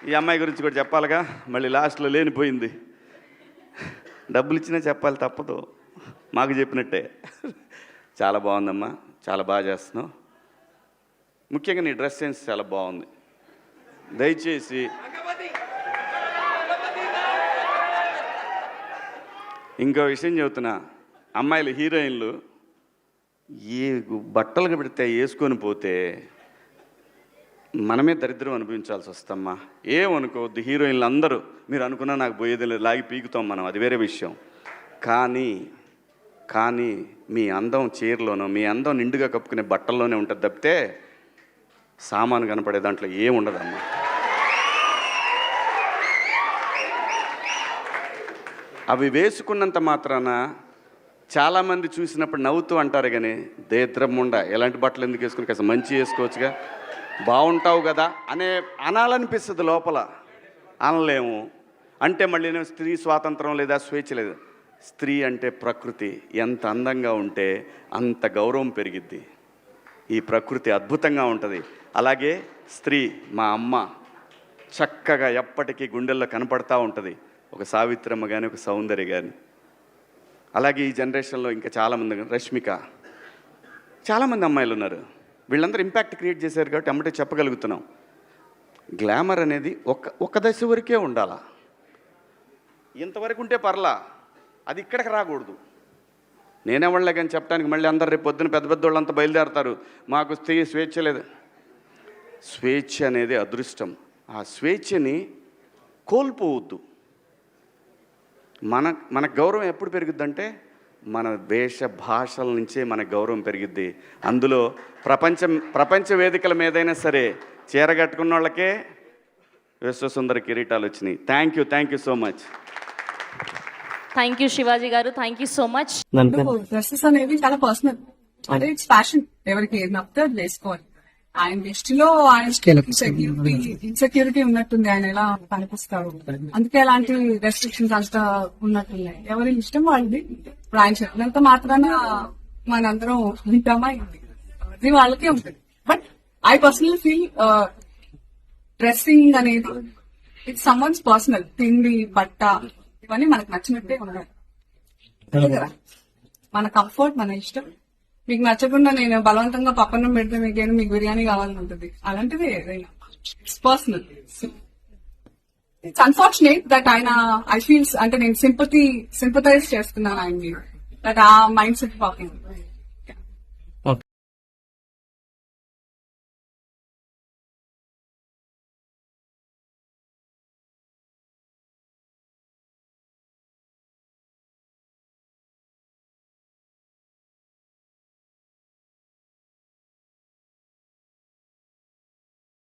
ఈ అమ్మాయి గురించి కూడా చెప్పాలిగా, మళ్ళీ లాస్ట్లో లేనిపోయింది. డబ్బులు ఇచ్చినా చెప్పాలి, తప్పదు, మాకు చెప్పినట్టే. చాలా బాగుందమ్మా, చాలా బాగా చేస్తున్నావు. ముఖ్యంగా నీ డ్రెస్ సెన్స్ చాలా బాగుంది. దయచేసి ఇంకో విషయం చెబుతున్నా, అమ్మాయిలు హీరోయిన్లు ఏ బట్టలు పెడితే వేసుకొని పోతే మనమే దరిద్రం అనుభవించాల్సి వస్తమ్మా. ఏమనుకోవద్దు, హీరోయిన్లు అందరూ మీరు అనుకున్నా నాకు పోయేది లేదు, లాగి పీకుతాం మనం, అది వేరే విషయం. కానీ మీ అందం చీరలోనో, మీ అందం నిండుగా కప్పుకునే బట్టల్లోనే ఉంటుంది తప్పితే సామాను కనపడే దాంట్లో ఏముండదమ్మా. అవి వేసుకున్నంత మాత్రాన చాలామంది చూసినప్పుడు నవ్వుతూ అంటారు, కానీ దేద్రముండ ఎలాంటి బట్టలు ఎందుకు వేసుకుని, కాస్త మంచి వేసుకోవచ్చుగా, బాగుంటావు కదా అనాలనిపిస్తుంది లోపల. అనలేము. అంటే మళ్ళీ స్త్రీ స్వాతంత్రం లేదా, స్వేచ్ఛ లేదు. స్త్రీ అంటే ప్రకృతి, ఎంత అందంగా ఉంటే అంత గౌరవం పెరిగిద్ది. ఈ ప్రకృతి అద్భుతంగా ఉంటుంది. అలాగే స్త్రీ, మా అమ్మ చక్కగా ఎప్పటికీ గుండెల్లో కనపడతా ఉంటుంది, ఒక సావిత్రమ్మ కానీ, ఒక సౌందర్య కానీ. అలాగే ఈ జనరేషన్లో ఇంకా చాలామంది, రష్మిక, చాలామంది అమ్మాయిలు ఉన్నారు. వీళ్ళందరూ ఇంపాక్ట్ క్రియేట్ చేశారు కాబట్టి అమ్మటే చెప్పగలుగుతున్నాం. గ్లామర్ అనేది ఒక దశ వరకే ఉండాలా, ఇంతవరకు ఉంటే పర్లా, అది ఇక్కడికి రాకూడదు. నేనేవాళ్ళే కానీ చెప్పడానికి మళ్ళీ అందరు రేపు పొద్దున పెద్ద పెద్ద వాళ్ళంతా బయలుదేరతారు, మాకు స్వేచ్ఛ లేదు. స్వేచ్ఛ అనేది అదృష్టం. ఆ స్వేచ్ఛని కోల్పోవద్దు. మన గౌరవం ఎప్పుడు పెరుగుద్దంటే మన వేష భాషల నుంచే మన గౌరవం పెరిగిద్ది. అందులో ప్రపంచ వేదికల మీదైనా సరే చీరగట్టుకున్న వాళ్ళకే విశ్వసుందర కిరీటాలు వచ్చినాయి. Thank you so much. Thank you Shivaji గారు, thank you so much. Dresses అనేది చాలా పర్సనల్, అంటే ఇట్స్ ఫ్యాషన్, ఎవరికి ఏది నచ్చితే అది వేసుకోవాలి. ఆయన దృష్టిలో ఆయన ఇన్సెక్యూరిటీ ఉన్నట్టుంది, ఆయన ఎలా కనిపిస్తాడు, అందుకే అలాంటి రెస్ట్రిక్షన్స్ అంతా ఉన్నట్టున్నాయి. ఎవరి ఇష్టం వాళ్ళది. ఇప్పుడు ఆయన చెప్పినంత మాత్రాన మనందరం ఉంటామా, అది వాళ్ళకే ఉంటుంది. But I personal feel dressing అనేది ఇట్స్ సమ్వన్స్ పర్సనల్. తిండి, బట్ట, ఇవన్నీ మనకు నచ్చినట్టే ఉండాలి కదా. మన కంఫర్ట్, మన ఇష్టం. మీకు నచ్చకుండా నేను బలవంతంగా పప్పన్నం పెడితే మీకు బిర్యానీ కావాలని ఉంటుంది, అలాంటిది ఏదైనా it's personal. It's unfortunate that ఆయన ఐ ఫీల్స్, అంటే నేను సింపథైజ్ చేస్తున్నాను ఆయన్ని, దట్ ఆ మైండ్ సెట్ పాపం.